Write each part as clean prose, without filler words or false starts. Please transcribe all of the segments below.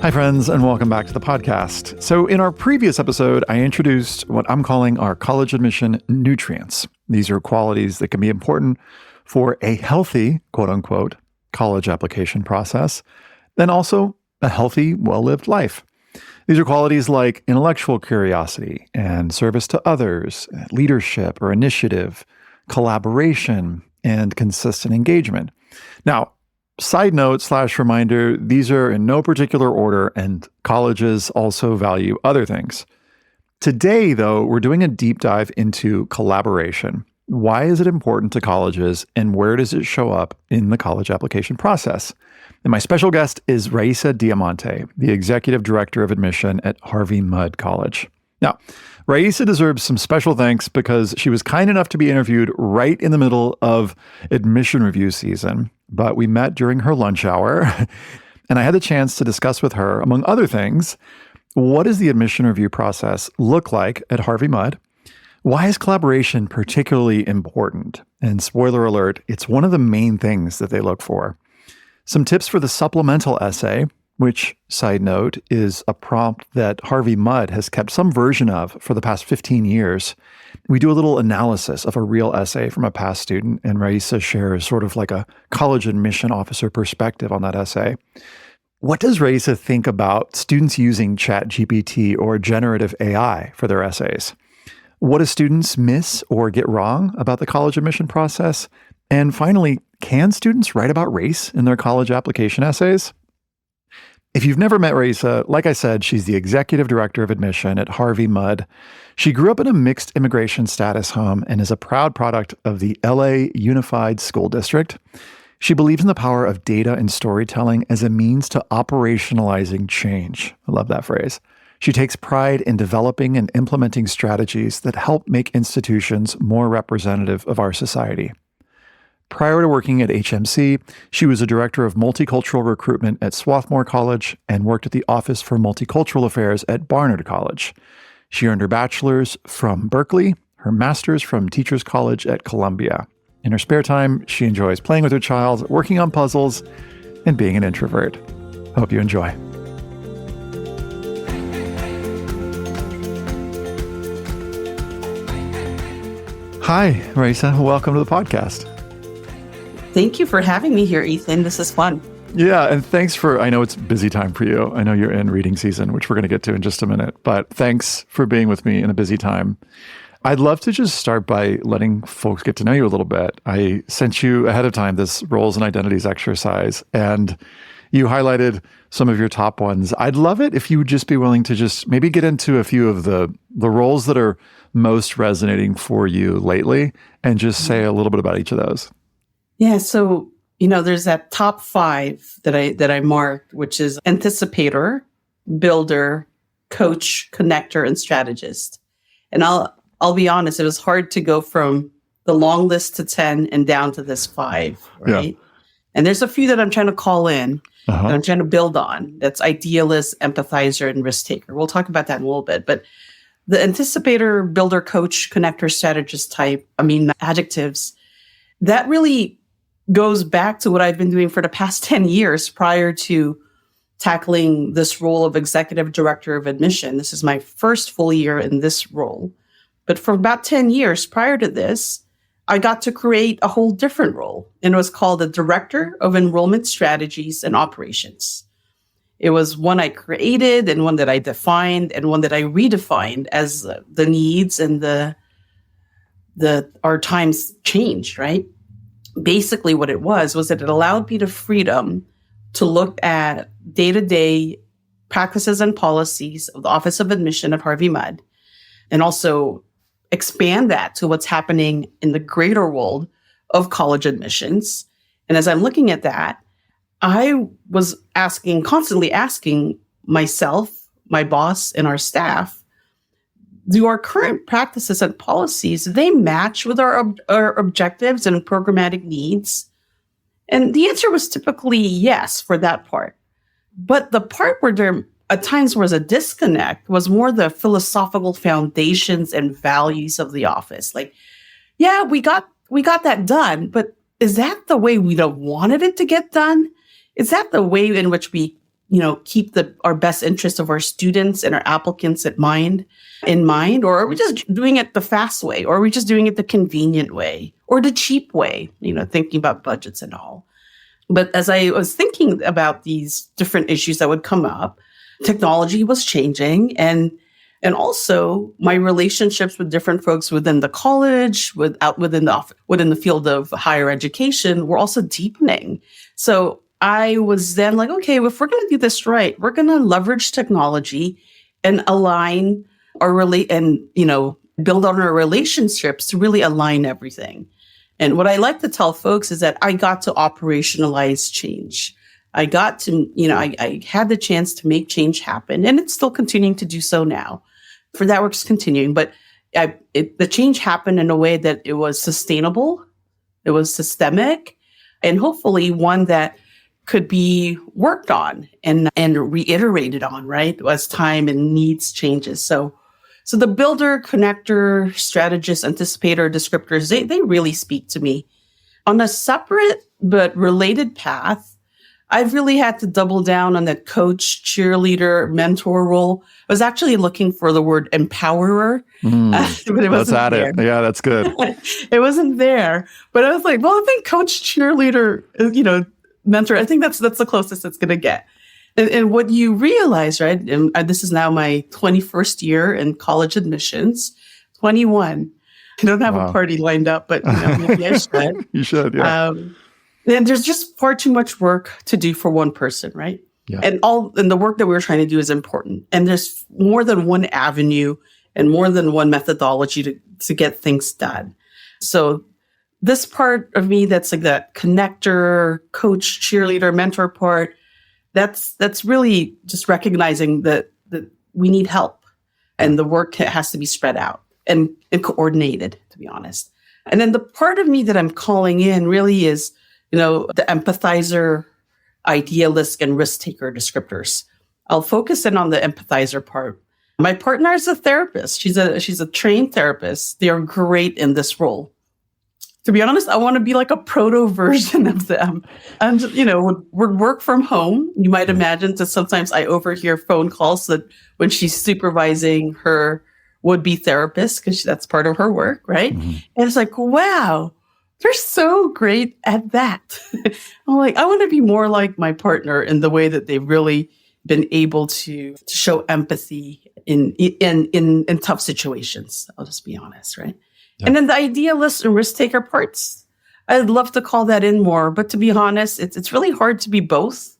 Hi, friends, and welcome back to the podcast. So in our previous episode, I introduced what I'm calling our college admission nutrients. These are qualities that can be important for a healthy, quote unquote, college application process, then also a healthy, well-lived life. These are qualities like intellectual curiosity and service to others, leadership or initiative, collaboration, and consistent engagement. Now, side note / reminder, these are in no particular order, and colleges also value other things. Today, though, we're doing a deep dive into collaboration. Why is it important to colleges, and where does it show up in the college application process? And my special guest is Raissa Diamante, the Executive Director of Admission at Harvey Mudd College. Now, Raissa deserves some special thanks because she was kind enough to be interviewed right in the middle of admission review season, but we met during her lunch hour, and I had the chance to discuss with her, among other things, what does the admission review process look like at Harvey Mudd? Why is collaboration particularly important? And spoiler alert, it's one of the main things that they look for. Some tips for the supplemental essay, which, side note, is a prompt that Harvey Mudd has kept some version of for the past 15 years. We do a little analysis of a real essay from a past student, and Raissa shares sort of like a college admission officer perspective on that essay. What does Raissa think about students using Chat-GPT or generative AI for their essays? What do students miss or get wrong about the college admission process? And finally, can students write about race in their college application essays? If you've never met Raissa, like I said, she's the Executive Director of Admission at Harvey Mudd. She grew up in a mixed immigration status home and is a proud product of the LA Unified School District. She believes in the power of data and storytelling as a means to operationalizing change. I love that phrase. She takes pride in developing and implementing strategies that help make institutions more representative of our society. Prior to working at HMC, she was a director of multicultural recruitment at Swarthmore College and worked at the Office for Multicultural Affairs at Barnard College. She earned her bachelor's from Berkeley, her master's from Teachers College at Columbia. In her spare time, she enjoys playing with her child, working on puzzles, and being an introvert. Hope you enjoy. Hi, Raissa. Welcome to the podcast. Thank you for having me here, Ethan. This is fun. Yeah, and thanks for, I know it's busy time for you. I know you're in reading season, which we're going to get to in just a minute, but thanks for being with me in a busy time. I'd love to just start by letting folks get to know you a little bit. I sent you ahead of time this roles and identities exercise, and you highlighted some of your top ones. I'd love it if you would just be willing to just maybe get into a few of the roles that are most resonating for you lately and just say a little bit about each of those. Yeah, so there's that top 5 that I marked, which is anticipator, builder, coach, connector, and strategist. And I'll be honest, it was hard to go from the long list to 10 and down to this 5, right? Yeah. And there's a few that I'm trying to call in, that I'm trying to build on. That's idealist, empathizer, and risk taker. We'll talk about that in a little bit, but the anticipator, builder, coach, connector, strategist type, adjectives, that really goes back to what I've been doing for the past 10 years prior to tackling this role of Executive Director of Admission. This is my first full year in this role. But for about 10 years prior to this, I got to create a whole different role, and it was called the Director of Enrollment Strategies and Operations. It was one I created and one that I defined and one that I redefined as the needs and our times changed, right? Basically what it was that it allowed me the freedom to look at day-to-day practices and policies of the Office of Admission at Harvey Mudd, and also expand that to what's happening in the greater world of college admissions. And as I'm looking at that, I was constantly asking myself, my boss, and our staff, do our current practices and policies, they match with our objectives and programmatic needs? And the answer was typically yes for that part. But the part where there at times was a disconnect was more the philosophical foundations and values of the office. Like, yeah, we got that done, but is that the way we wanted it to get done? Is that the way in which we keep our best interest of our students and our applicants in mind? Or are we just doing it the fast way? Or are we just doing it the convenient way or the cheap way, thinking about budgets and all? But as I was thinking about these different issues that would come up, technology was changing, and also my relationships with different folks within the college, within the field of higher education, were also deepening. So I was then like, okay, if we're going to do this right, we're going to leverage technology and align build on our relationships to really align everything. And what I like to tell folks is that I got to operationalize change. I got to, I had the chance to make change happen, and it's still continuing to do so now. For that work's continuing, but the change happened in a way that it was sustainable, it was systemic, and hopefully one that could be worked on and reiterated on, right, as time and needs changes. So the builder, connector, strategist, anticipator, descriptors, they really speak to me. On a separate but related path, I've really had to double down on that coach, cheerleader, mentor role. I was actually looking for the word empowerer, but it wasn't there. Yeah, that's good. It wasn't there. But I was like, well, I think coach, cheerleader, mentor, I think that's the closest it's going to get. And what you realize, right, and this is now my 21st year in college admissions, 21. I don't have a party lined up, but maybe I should. You should, yeah. And there's just far too much work to do for one person, right? Yeah. And the work that we're trying to do is important. And there's more than one avenue and more than one methodology to get things done. So this part of me that's like that connector, coach, cheerleader, mentor part, that's really just recognizing that we need help, and the work has to be spread out and coordinated, to be honest. And then the part of me that I'm calling in really is, the empathizer, idealist, and risk taker descriptors. I'll focus in on the empathizer part. My partner is a therapist. She's a trained therapist. They are great in this role. To be honest, I want to be like a proto version of them. And, would work from home. You might imagine that sometimes I overhear phone calls that when she's supervising her would-be therapist, because that's part of her work, right? Mm-hmm. And it's like, wow, they're so great at that. I'm like, I want to be more like my partner in the way that they've really been able to show empathy in tough situations. I'll just be honest, right? Yeah. And then the idealist and risk taker parts, I'd love to call that in more, but to be honest, it's really hard to be both,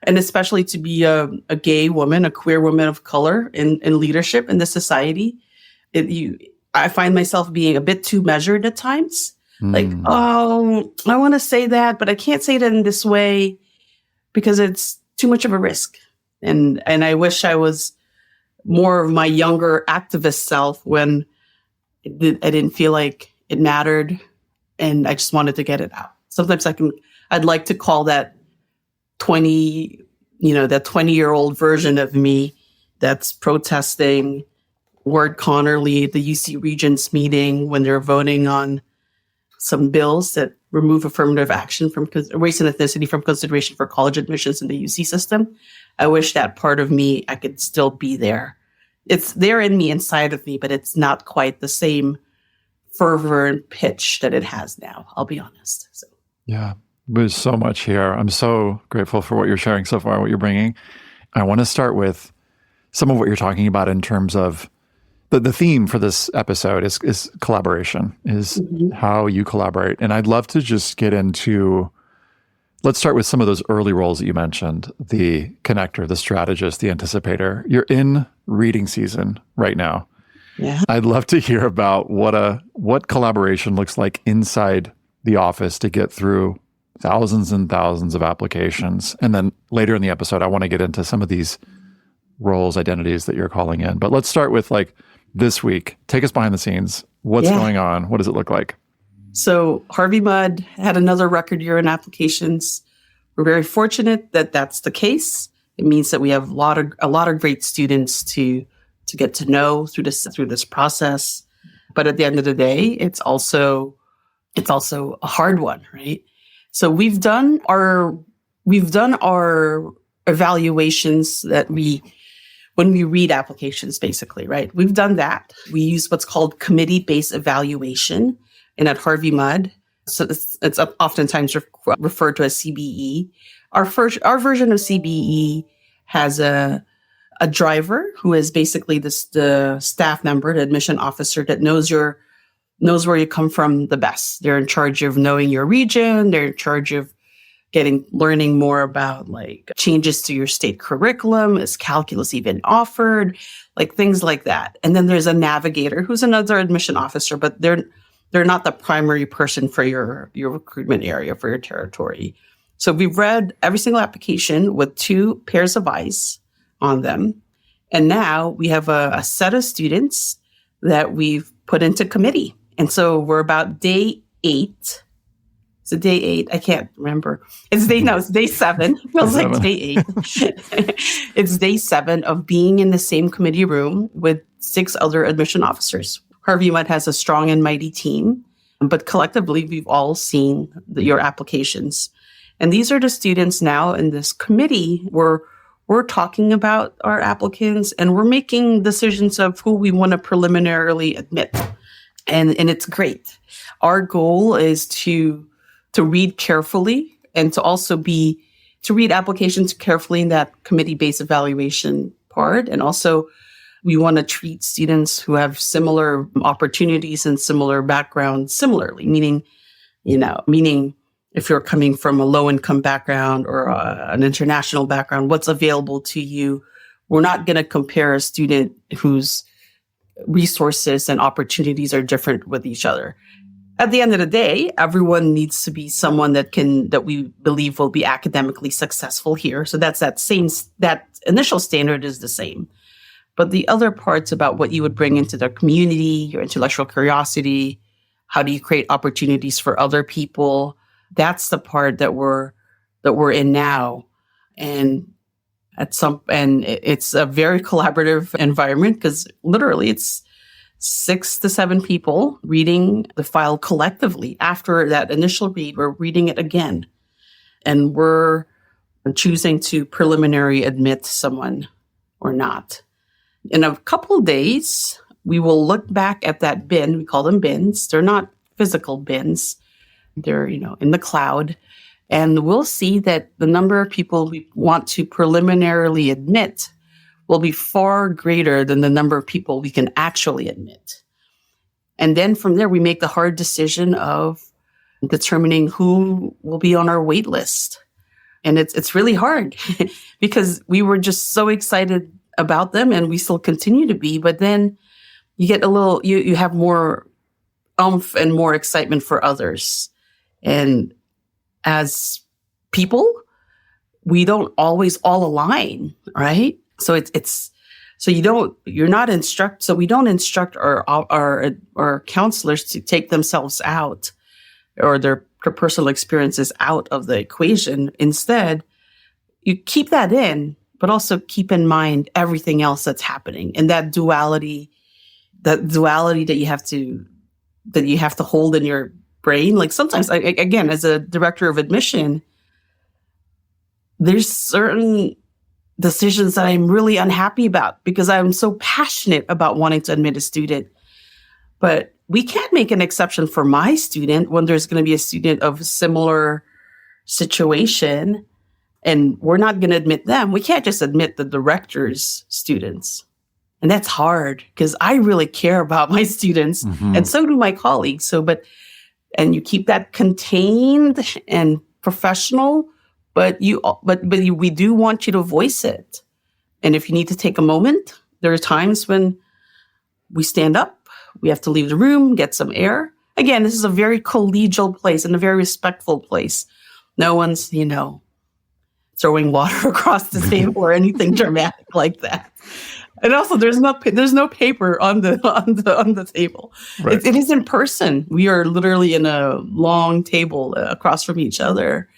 and especially to be a gay woman, a queer woman of color in leadership in this society. I find myself being a bit too measured at times. Like, oh, I want to say that, but I can't say it in this way because it's too much of a risk. And I wish I was more of my younger activist self when I didn't feel like it mattered, and I just wanted to get it out. Sometimes I'd like to call that 20-year-old version of me that's protesting Ward Connerly, the UC Regents meeting when they're voting on some bills that remove affirmative action from race and ethnicity from consideration for college admissions in the UC system. I wish that part of me, I could still be there. It's there in me, inside of me, but it's not quite the same fervor and pitch that it has now. I'll be honest. So. Yeah, there's so much here. I'm so grateful for what you're sharing so far, what you're bringing. I want to start with some of what you're talking about in terms of the theme for this episode is collaboration, is how you collaborate. And I'd love to just get into, let's start with some of those early roles that you mentioned, the connector, the strategist, the anticipator. You're in reading season right now. Yeah. I'd love to hear about what collaboration looks like inside the office to get through thousands and thousands of applications. And then later in the episode, I want to get into some of these roles, identities that you're calling in. But let's start with this week. Take us behind the scenes. What's going on? What does it look like? So Harvey Mudd had another record year in applications. We're very fortunate that that's the case. It means that we have a lot of great students to get to know through this process. But at the end of the day, it's also a hard one, right? So we've done our evaluations when we read applications, basically, right? We've done that. We use what's called committee-based evaluation, and at Harvey Mudd, so it's oftentimes referred to as CBE. Our version of CBE has a driver who is basically the staff member, the admission officer that knows where you come from the best. They're in charge of knowing your region. They're in charge of learning more about like changes to your state curriculum. Is calculus even offered? Like things like that. And then there's a navigator who's another admission officer, but they're not the primary person for your recruitment area, for your territory. So we've read every single application with 2 pairs of eyes on them. And now we have a set of students that we've put into committee. And so we're about day 8. Is it day 8? I can't remember. It's day 7. Feels like day 8. It's day 7 of being in the same committee room with 6 other admission officers. Harvey Mudd has a strong and mighty team, but collectively we've all seen your applications. And these are the students now in this committee where we're talking about our applicants and we're making decisions of who we want to preliminarily admit. And it's great. Our goal is to read carefully and to also to read applications carefully in that committee-based evaluation part. And also we want to treat students who have similar opportunities and similar backgrounds similarly, meaning if you're coming from a low-income background or an international background, what's available to you. We're not going to compare a student whose resources and opportunities are different with each other. At the end of the day, everyone needs to be someone that we believe will be academically successful here. So that initial standard is the same. But the other parts about what you would bring into the community, your intellectual curiosity, how do you create opportunities for other people? That's the part that we're in now. And it's a very collaborative environment because literally it's 6 to 7 people reading the file collectively. After that initial read, we're reading it again. And we're choosing to preliminary admit someone or not. In a couple of days, we will look back at that bin. We call them bins. They're not physical bins. They're, in the cloud. And we'll see that the number of people we want to preliminarily admit will be far greater than the number of people we can actually admit. And then from there, we make the hard decision of determining who will be on our wait list. And it's really hard because we were just so excited about them and we still continue to be. But then you get you have more oomph and more excitement for others. And as people, we don't always all align, right? So we don't instruct our counselors to take themselves out or their personal experiences out of the equation. Instead, you keep that in, but also keep in mind everything else that's happening and that duality that you have to hold in your brain. Like sometimes, again, as a director of admission, there's certain decisions that I'm really unhappy about because I'm so passionate about wanting to admit a student. But we can't make an exception for my student when there's going to be a student of a similar situation and we're not going to admit them. We can't just admit the director's students. And that's hard because I really care about my students and so do my colleagues. And you keep that contained and professional, but we do want you to voice it. And if you need to take a moment, there are times when we stand up, we have to leave the room, get some air. Again, this is a very collegial place and a very respectful place. No one's, throwing water across the table or anything dramatic like that. And also, there's no paper on the table. Right. It is in person. We are literally in a long table across from each other.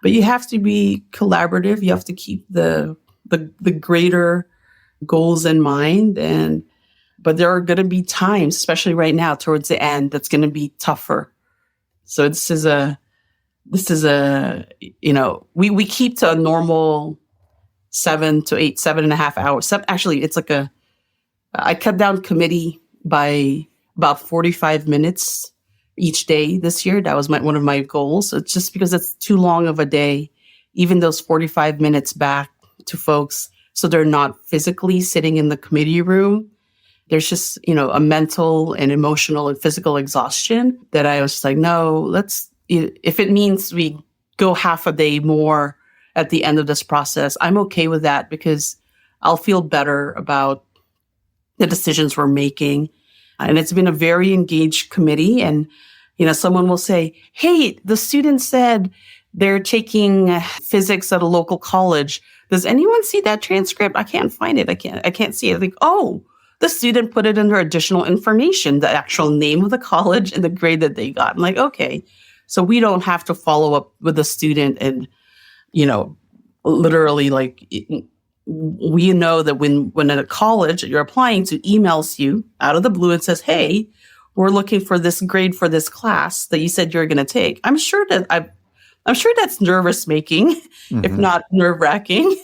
But you have to be collaborative. You have to keep the greater goals in mind. But there are going to be times, especially right now towards the end, that's going to be tougher. So we keep to a normal 7.5 hours. Actually, it's like I cut down committee by about 45 minutes each day this year. That was one of my goals. It's just because it's too long of a day, even those 45 minutes back to folks, so they're not physically sitting in the committee room. There's just, a mental and emotional and physical exhaustion that I was just like, no, if it means we go half a day more at the end of this process, I'm okay with that because I'll feel better about the decisions we're making. And it's been a very engaged committee. And, someone will say, hey, the student said they're taking physics at a local college. Does anyone see that transcript? I can't find it. I can't see it. I think, oh, the student put it under additional information, the actual name of the college and the grade that they got. I'm like, okay, so we don't have to follow up with the student and, literally we know that when at a college you're applying to emails you out of the blue and says, hey, we're looking for this grade for this class that you said you're going to take. I'm sure that's nervous making, if not nerve wracking.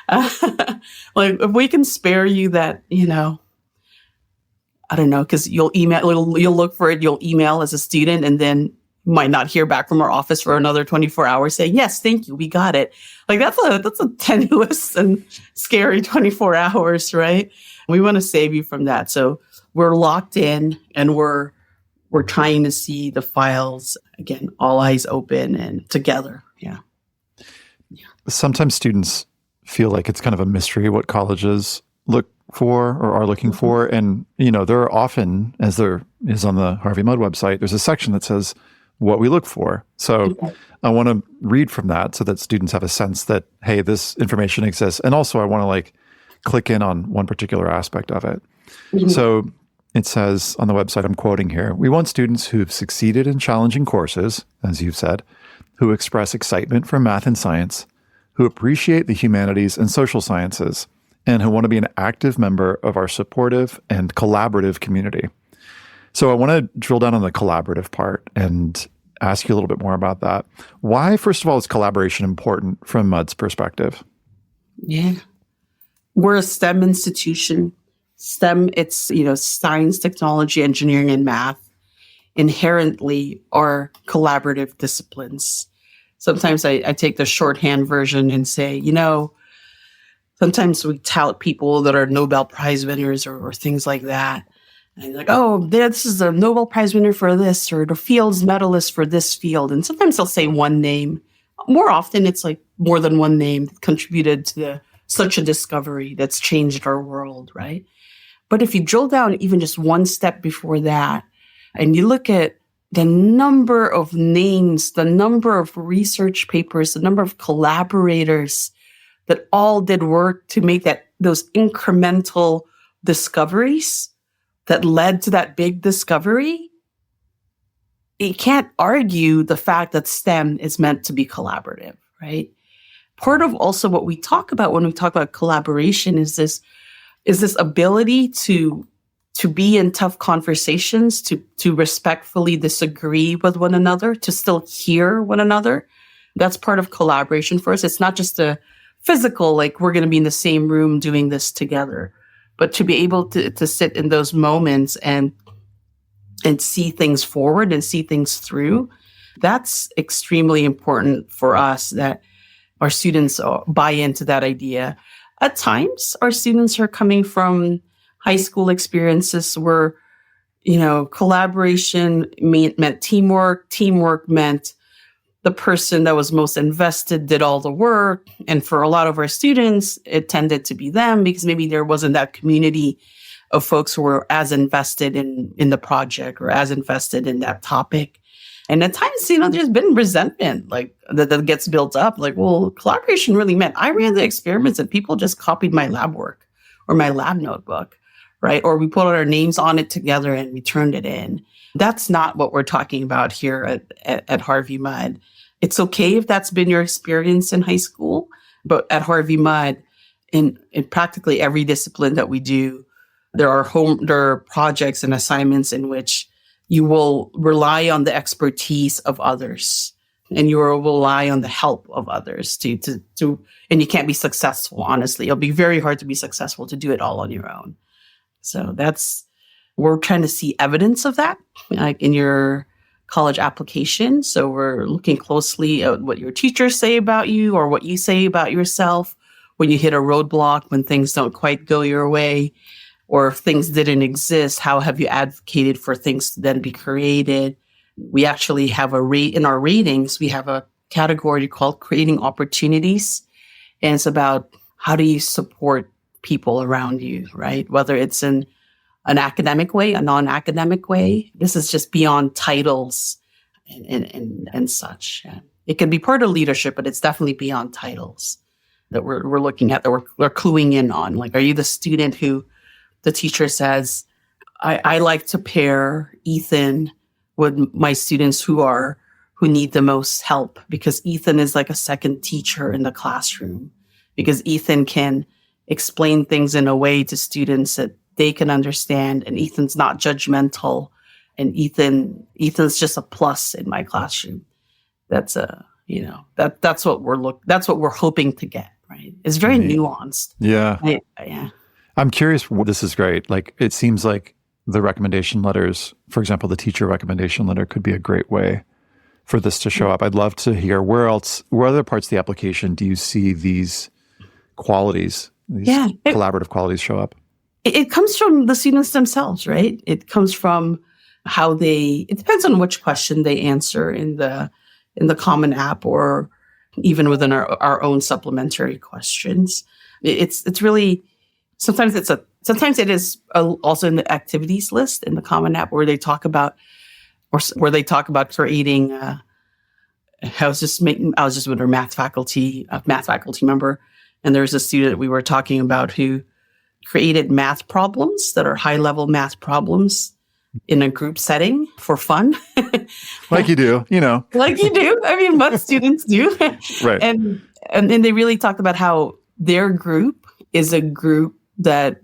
If we can spare you that, I don't know, because you'll look for it, you'll email as a student, and then you might not hear back from our office for another 24 hours saying, yes, thank you, we got it. That's a tenuous and scary 24 hours, right? We want to save you from that. So we're locked in and we're trying to see the files, again, all eyes open and together. Yeah. Sometimes students feel like it's kind of a mystery what colleges look for or are looking for. And, there are often, as there is on the Harvey Mudd website, there's a section that says what we look for. So I want to read from that so that students have a sense that, hey, this information exists. And also I want to click in on one particular aspect of it. Mm-hmm. So it says on the website, I'm quoting here, we want students who've succeeded in challenging courses, as you've said, who express excitement for math and science, who appreciate the humanities and social sciences, and who want to be an active member of our supportive and collaborative community. So I want to drill down on the collaborative part and ask you a little bit more about that. Why, first of all, is collaboration important from Mudd's perspective? Yeah. We're a STEM institution. STEM, it's, science, technology, engineering, and math inherently are collaborative disciplines. Sometimes I take the shorthand version and say, sometimes we tout people that are Nobel Prize winners or things like that. And like, oh, this is a Nobel Prize winner for this, or the Fields medalist for this field. And sometimes they'll say one name. More often, it's more than one name that contributed to such a discovery that's changed our world, right? But if you drill down even just one step before that, and you look at the number of names, the number of research papers, the number of collaborators that all did work to make those incremental discoveries that led to that big discovery, you can't argue the fact that STEM is meant to be collaborative, right? Part of also what we talk about when we talk about collaboration is this ability to be in tough conversations, to respectfully disagree with one another, to still hear one another. That's part of collaboration for us. It's not just a physical, we're going to be in the same room doing this together, but to be able to sit in those moments and see things forward and see things through. That's extremely important for us, that our students buy into that idea. At times, our students are coming from high school experiences where, collaboration meant teamwork. Teamwork meant the person that was most invested did all the work. And for a lot of our students, it tended to be them because maybe there wasn't that community of folks who were as invested in the project or as invested in that topic. And at times, there's been resentment that gets built up. Well, collaboration really meant I ran the experiments and people just copied my lab work or my lab notebook, right? Or we put our names on it together and we turned it in. That's not what we're talking about here at Harvey Mudd. It's okay if that's been your experience in high school, but at Harvey Mudd, in practically every discipline that we do, there are projects and assignments in which you will rely on the expertise of others. and you will rely on the help of others to and you can't be successful, honestly. It'll be very hard to be successful to do it all on your own. So we're trying to see evidence of that, like in your college application. So we're looking closely at what your teachers say about you or what you say about yourself when you hit a roadblock, when things don't quite go your way, or if things didn't exist, how have you advocated for things to then be created? We actually have in our ratings, we have a category called creating opportunities. And it's about how do you support people around you, right? Whether it's in an academic way, a non-academic way. This is just beyond titles and such. It can be part of leadership, but it's definitely beyond titles that we're looking at, that we're cluing in on. Like, are you the student who the teacher says, I like to pair Ethan with my students who need the most help, because Ethan is like a second teacher in the classroom, because Ethan can explain things in a way to students that they can understand, and Ethan's not judgmental, and Ethan's just a plus in my classroom. That's that's what we're hoping to get, right? It's very nuanced. Yeah. Yeah. I'm curious, this is great. Like, it seems like the recommendation letters, for example, the teacher recommendation letter could be a great way for this to show up. I'd love to hear where other parts of the application do you see these qualities, collaborative qualities show up? It comes from the students themselves, right? It comes from it depends on which question they answer in the Common App, or even within our own supplementary questions. It's really, sometimes it is also in the activities list in the Common App, where they talk about creating. I was just with our math faculty member, and there's a student we were talking about who created math problems that are high-level math problems in a group setting for fun. Like you do, Like you do. I mean, most students do. Right. And then they really talked about how their group is a group that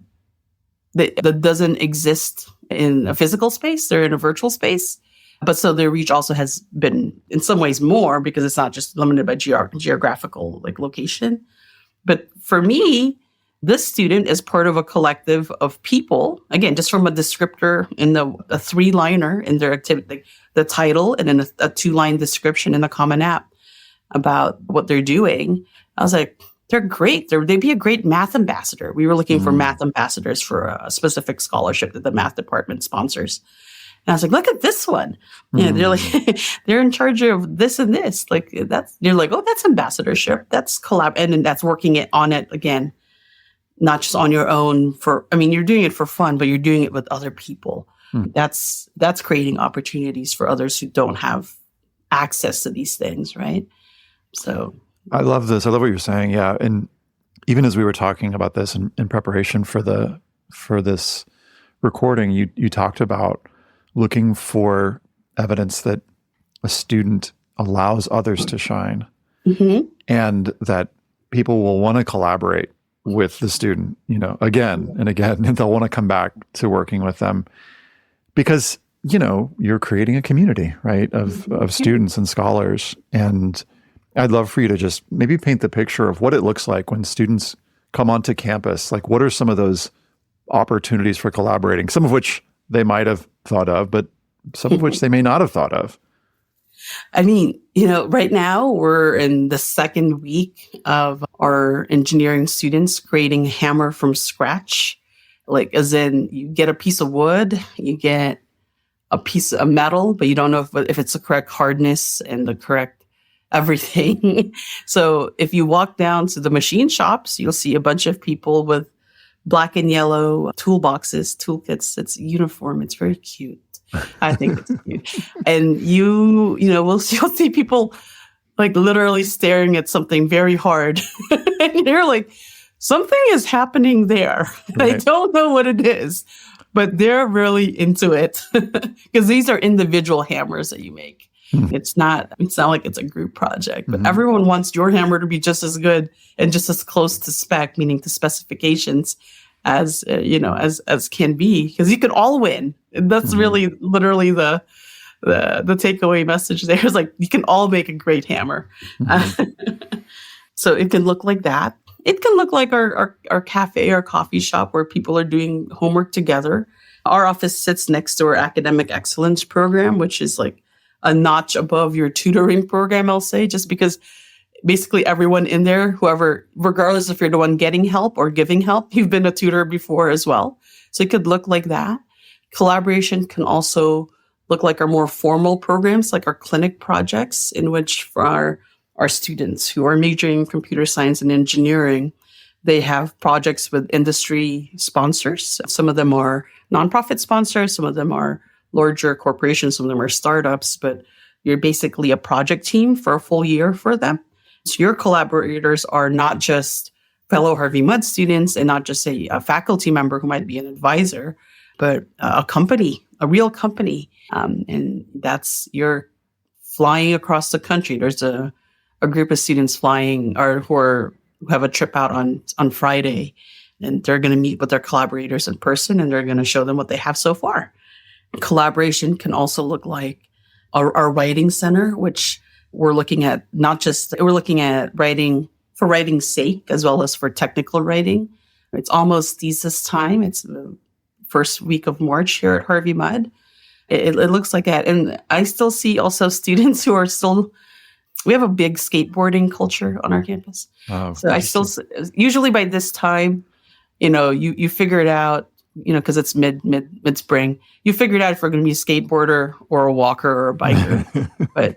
doesn't exist in a physical space. They're in a virtual space. But so their reach also has been, in some ways, more, because it's not just limited by geographical location. But for me, this student is part of a collective of people, again, just from a descriptor in a 3-liner in their activity, the title, and then a 2-line description in the Common App about what they're doing. I was like, they're great. They'd be a great math ambassador. We were looking for math ambassadors for a specific scholarship that the math department sponsors. And I was like, look at this one. Yeah, they're like, they're in charge of this and this. You're like, oh, that's ambassadorship. That's collab, and that's working on it again. Not just on your own you're doing it for fun, but you're doing it with other people. That's creating opportunities for others who don't have access to these things, right? So I love this. I love what you're saying. Yeah. And even as we were talking about this in preparation for this recording, you talked about looking for evidence that a student allows others to shine, and that people will want to collaborate with the student, again and again, and they'll want to come back to working with them, because, you're creating a community, right, of students and scholars. And I'd love for you to just maybe paint the picture of what it looks like when students come onto campus. Like, what are some of those opportunities for collaborating, some of which they might have thought of, but some of which they may not have thought of? I mean, right now we're in the second week of our engineering students creating a hammer from scratch. Like, as in, you get a piece of wood, you get a piece of metal, but you don't know if it's the correct hardness and the correct everything. So if you walk down to the machine shops, you'll see a bunch of people with black and yellow toolboxes, toolkits. It's uniform. It's very cute. I think it's cute. And you'll see people literally staring at something very hard. And you're like, something is happening there. Right. I don't know what it is, but they're really into it, because these are individual hammers that you make. It's not like it's a group project, but everyone wants your hammer to be just as good and just as close to spec, meaning to specifications, as can be, because you could all win. And that's really literally the the takeaway message there is like, you can all make a great hammer. So it can look like that. It can look like our cafe or coffee shop where people are doing homework together. Our office sits next to our academic excellence program, which is like a notch above your tutoring program, I'll say, just because basically everyone in there, whoever, regardless if you're the one getting help or giving help, you've been a tutor before as well. So it could look like that. Collaboration can also look like our more formal programs, like our clinic projects, in which for our students who are majoring in computer science and engineering, they have projects with industry sponsors. Some of them are nonprofit sponsors, some of them are larger corporations, some of them are startups, but you're basically a project team for a full year for them. So your collaborators are not just fellow Harvey Mudd students and not just a faculty member who might be an advisor, but a company, a real company. And that's, you're flying across the country. There's a group of students flying or who have a trip out on Friday, and they're going to meet with their collaborators in person, and they're going to show them what they have so far. Collaboration can also look like our writing center, which we're looking at we're looking at writing for writing's sake as well as for technical writing. It's almost thesis time. It's the first week of March here at Harvey Mudd. It looks like that. And I still see also students who are still, we have a big skateboarding culture on our campus. Oh, so I still, usually by this time, you figure it out, because it's mid spring, you figure it out if we're going to be a skateboarder or a walker or a biker. but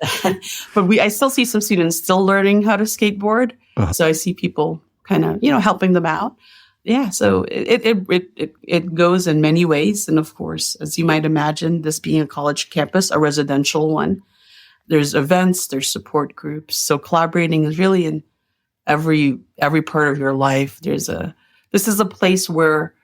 I still see some students still learning how to skateboard. So I see people kind of, helping them out. Yeah. So it goes in many ways. And of course, as you might imagine, this being a college campus, a residential one, there's events, there's support groups. So collaborating is really in every part of your life. This is a place where,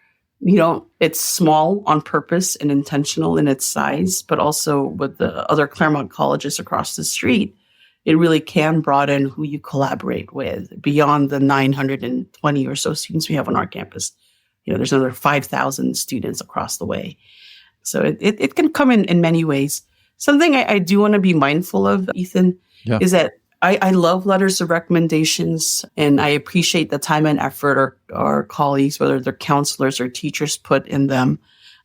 it's small on purpose and intentional in its size, but also with the other Claremont colleges across the street, it really can broaden who you collaborate with beyond the 920 or so students we have on our campus. There's another 5,000 students across the way. So it can come in many ways. Something I do want to be mindful of, Ethan, is that I love letters of recommendations, and I appreciate the time and effort our colleagues, whether they're counselors or teachers, put in them.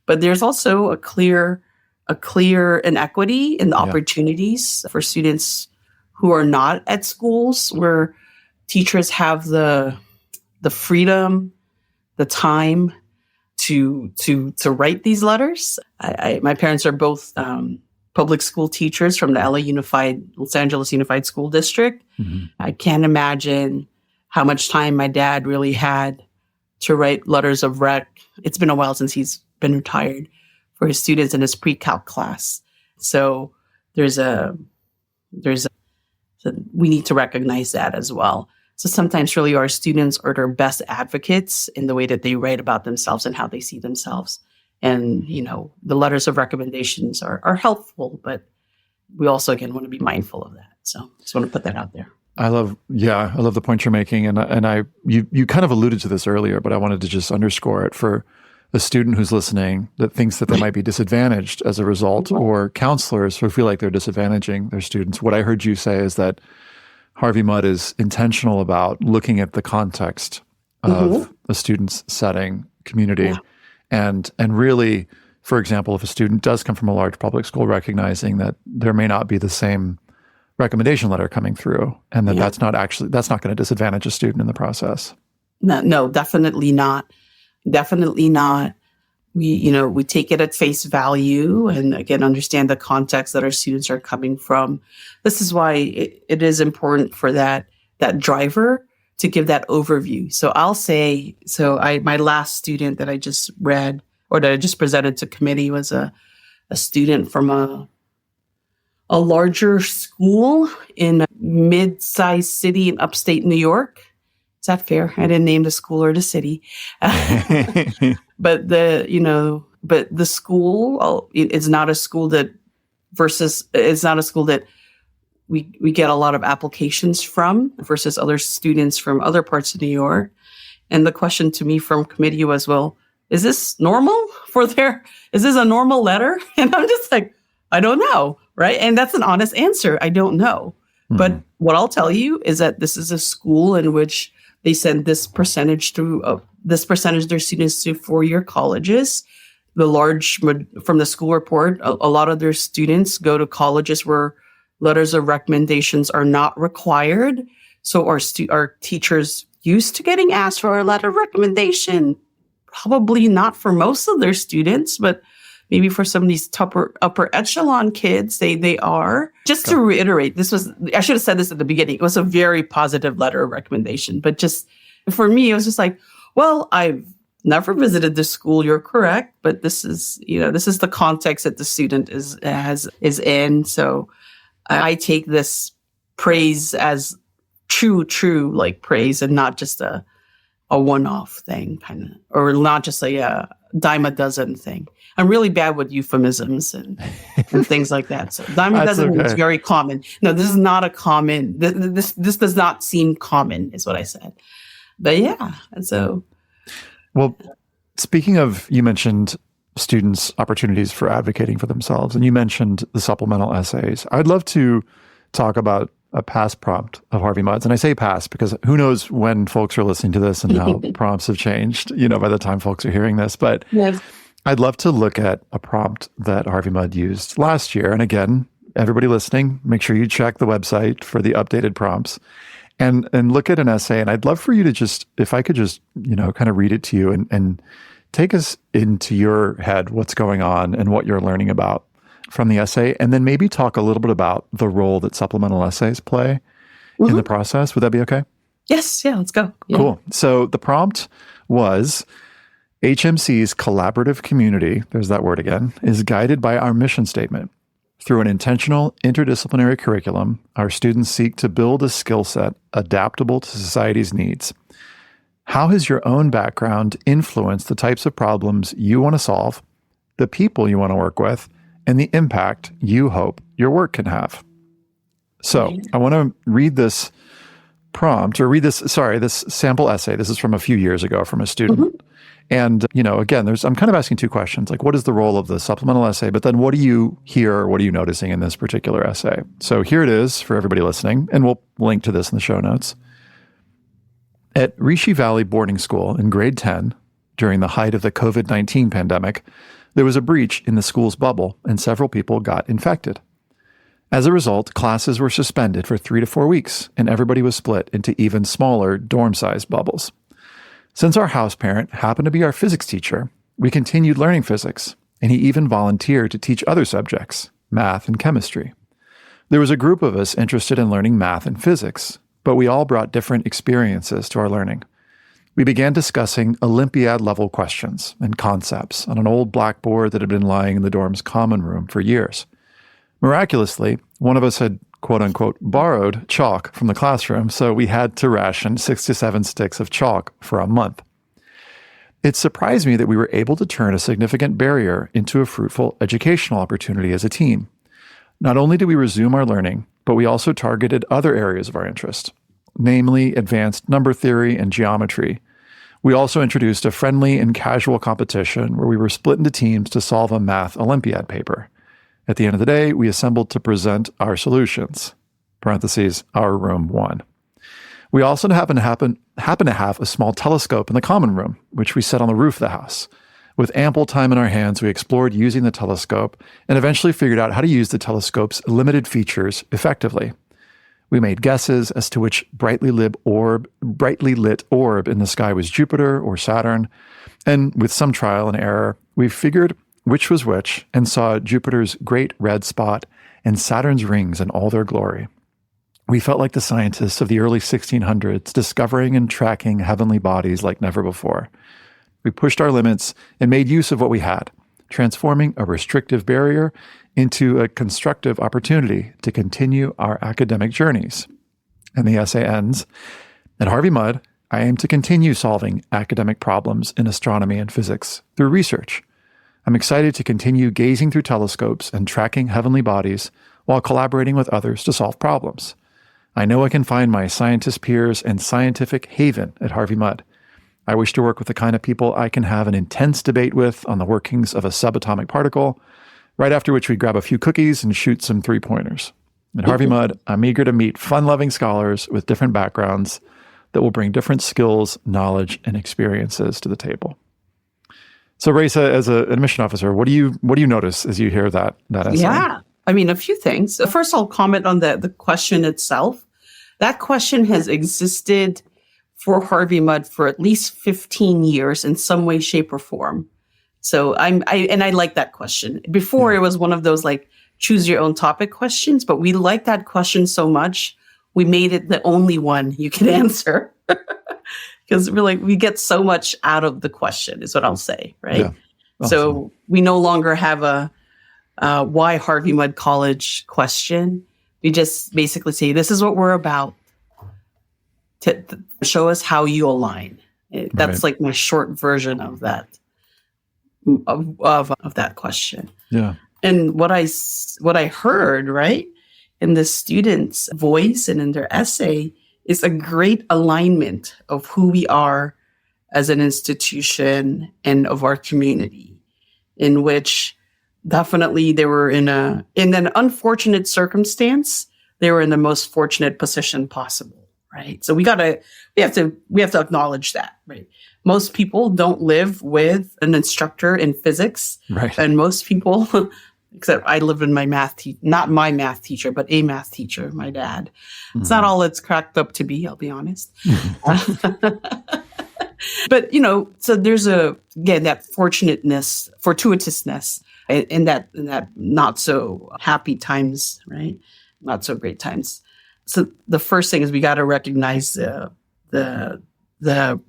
But there's also a clear inequity in the opportunities for students who are not at schools where teachers have the freedom, the time to write these letters. My parents are both public school teachers from the Los Angeles Unified School District. Mm-hmm. I can't imagine how much time my dad really had to write letters of rec. It's been a while since he's been retired, for his students in his pre-calc class. So we need to recognize that as well. So sometimes really our students are their best advocates in the way that they write about themselves and how they see themselves. And, the letters of recommendations are helpful, but we also, again, want to be mindful of that. So just want to put that out there. I love the point you're making. And you kind of alluded to this earlier, but I wanted to just underscore it for a student who's listening that thinks that they might be disadvantaged as a result, or counselors who feel like they're disadvantaging their students. What I heard you say is that Harvey Mudd is intentional about looking at the context of a student's setting, community. Yeah. And really, for example, if a student does come from a large public school, recognizing that there may not be the same recommendation letter coming through, and that that's not going to disadvantage a student in the process. No, definitely not. Definitely not. We take it at face value, and again, understand the context that our students are coming from. This is why it is important for that driver to give that overview. So I'll say, my last student that I just read or that I just presented to committee was a student from a larger school in a mid-sized city in upstate New York. Is that fair? I didn't name the school or the city. But the school is not a school that we get a lot of applications from versus other students from other parts of New York. And the question to me from committee was, well, is this normal is this a normal letter? And I'm just like, I don't know. right? And that's an honest answer. I don't know. But what I'll tell you is that this is a school in which they send this percentage of their students to four-year colleges. From the school report, a lot of their students go to colleges where letters of recommendations are not required. So our teachers used to getting asked for a letter of recommendation. Probably not for most of their students, but maybe for some of these upper echelon kids, they are. Just to reiterate, I should have said this at the beginning. It was a very positive letter of recommendation. But just for me, it was just like, well, I've never visited this school. You're correct. But this is the context that the student is in. So I take this praise as true like praise and not just a one-off thing kind of, or not just a dime a dozen thing. I'm really bad with euphemisms and things like that. So dime a dozen is very common. No, this is not a common, this does not seem common is what I said. But yeah, and so. Well, speaking of, you mentioned students' opportunities for advocating for themselves, and you mentioned the supplemental essays. I'd love to talk about a past prompt of Harvey Mudd's. And I say past because who knows when folks are listening to this and how prompts have changed, by the time folks are hearing this. But yes. I'd love to look at a prompt that Harvey Mudd used last year. And again, everybody listening, make sure you check the website for the updated prompts and look at an essay. And I'd love for you to just, if I could just, kind of read it to you and take us into your head, what's going on and what you're learning about from the essay, and then maybe talk a little bit about the role that supplemental essays play in the process. Would that be okay? Yes. Yeah, let's go. Yeah. Cool. So the prompt was, HMC's collaborative community, there's that word again, is guided by our mission statement. Through an intentional interdisciplinary curriculum, our students seek to build a skill set adaptable to society's needs. How has your own background influenced the types of problems you want to solve, the people you want to work with, and the impact you hope your work can have? So I want to read this prompt, or this sample essay. This is from a few years ago from a student. And, again, I'm kind of asking two questions, like what is the role of the supplemental essay, but then what do you hear, or what are you noticing in this particular essay? So here it is for everybody listening, and we'll link to this in the show notes. At Rishi Valley Boarding School in grade 10, during the height of the COVID-19 pandemic, there was a breach in the school's bubble and several people got infected. As a result, classes were suspended for 3 to 4 weeks, and everybody was split into even smaller dorm-sized bubbles. Since our house parent happened to be our physics teacher, we continued learning physics, and he even volunteered to teach other subjects, math and chemistry. There was a group of us interested in learning math and physics, but we all brought different experiences to our learning. We began discussing Olympiad-level questions and concepts on an old blackboard that had been lying in the dorm's common room for years. Miraculously, one of us had, quote-unquote, borrowed chalk from the classroom, so we had to ration 6 to 7 sticks of chalk for a month. It surprised me that we were able to turn a significant barrier into a fruitful educational opportunity as a team. Not only did we resume our learning, but we also targeted other areas of our interest, namely advanced number theory and geometry. We also introduced a friendly and casual competition where we were split into teams to solve a math Olympiad paper. At the end of the day, we assembled to present our solutions, parentheses, our room won. We also happen to have a small telescope in the common room, which we set on the roof of the house. With ample time in our hands, we explored using the telescope and eventually figured out how to use the telescope's limited features effectively. We made guesses as to which brightly lit orb in the sky was Jupiter or Saturn, and with some trial and error, we figured which was which and saw Jupiter's great red spot and Saturn's rings in all their glory. We felt like the scientists of the early 1600s discovering and tracking heavenly bodies like never before. We pushed our limits and made use of what we had, transforming a restrictive barrier into a constructive opportunity to continue our academic journeys. And the essay ends, at Harvey Mudd, I aim to continue solving academic problems in astronomy and physics through research. I'm excited to continue gazing through telescopes and tracking heavenly bodies while collaborating with others to solve problems. I know I can find my scientist peers and scientific haven at Harvey Mudd. I wish to work with the kind of people I can have an intense debate with on the workings of a subatomic particle, right after which we grab a few cookies and shoot some three-pointers. At Harvey Mudd, I'm eager to meet fun-loving scholars with different backgrounds that will bring different skills, knowledge, and experiences to the table. So, Raissa, as an admission officer, what do you notice as you hear that essay? Yeah, I mean, a few things. First, I'll comment on the question itself. That question has existed for Harvey Mudd for at least 15 years in some way, shape, or form. So I like that question. Before, it was one of those like choose your own topic questions, but we like that question so much, we made it the only one you can answer. Because we get so much out of the question, is what I'll say, right? Yeah. Awesome. So we no longer have a why Harvey Mudd College question. We just basically say, this is what we're about. To show us how you align. That's like my short version of that, of that question. Yeah. And what I heard, right, in the student's voice and in their essay is a great alignment of who we are as an institution and of our community, in which definitely they were in an unfortunate circumstance. They were in the most fortunate position possible, right? So we have to acknowledge that, right? Most people don't live with an instructor in physics, right? And most people, except I live in not my math teacher, but a math teacher, my dad. Mm-hmm. It's not all it's cracked up to be, I'll be honest. But, so there's that fortuitousness in that not so happy times, right? Not so great times. So the first thing is we got to recognize the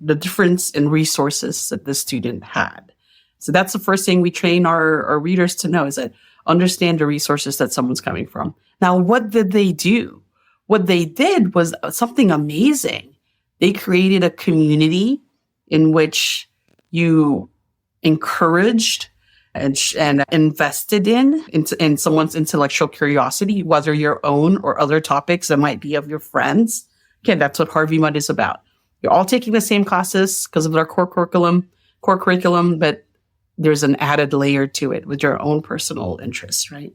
difference in resources that the student had. So that's the first thing we train our readers to know, is that understand the resources that someone's coming from. Now, what did they do? What they did was something amazing. They created a community in which you encouraged and invested in someone's intellectual curiosity, whether your own or other topics that might be of your friends. Okay, that's what Harvey Mudd is about. You're all taking the same classes because of their core curriculum, but there's an added layer to it with your own personal interests, right?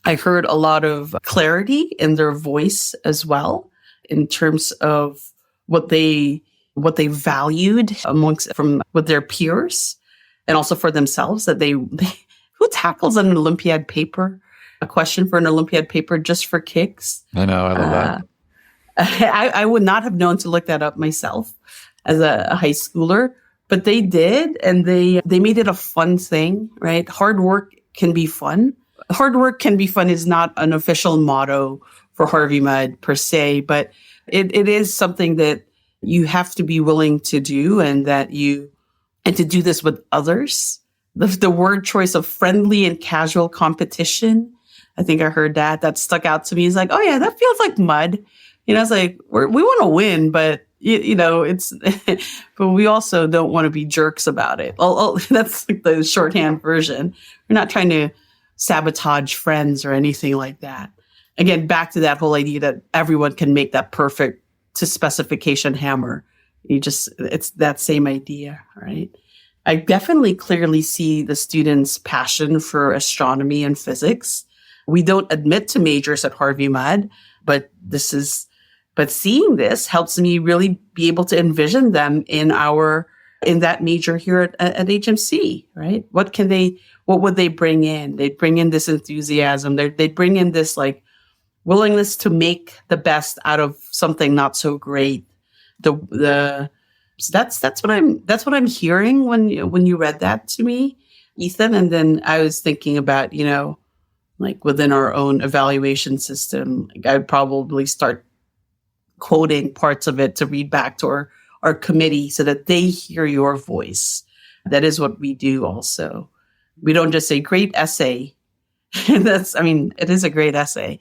I heard a lot of clarity in their voice as well, in terms of what they valued with their peers, and also for themselves, that they who tackles an Olympiad paper, a question for an Olympiad paper just for kicks? I know, I love that. I would not have known to look that up myself as a high schooler, but they did, and they made it a fun thing, right? Hard work can be fun. Hard work can be fun is not an official motto for Harvey Mudd per se, but it is something that you have to be willing to do, and to do this with others. The word choice of friendly and casual competition, I think I heard that stuck out to me. It's like, oh yeah, that feels like Mudd. It's like we want to win, but it's, but we also don't want to be jerks about it. That's like the shorthand version. We're not trying to sabotage friends or anything like that. Again, back to that whole idea that everyone can make that perfect to specification hammer. It's that same idea, right? I definitely clearly see the students' passion for astronomy and physics. We don't admit to majors at Harvey Mudd, but seeing this helps me really be able to envision them in that major here at HMC, right? What would they bring in? They'd bring in this enthusiasm. They'd bring in this like willingness to make the best out of something not so great. So that's what I'm hearing when you read that to me, Ethan. And then I was thinking about, like within our own evaluation system, like I'd probably start quoting parts of it to read back to our committee so that they hear your voice. That is what we do also. We don't just say great essay. It is a great essay,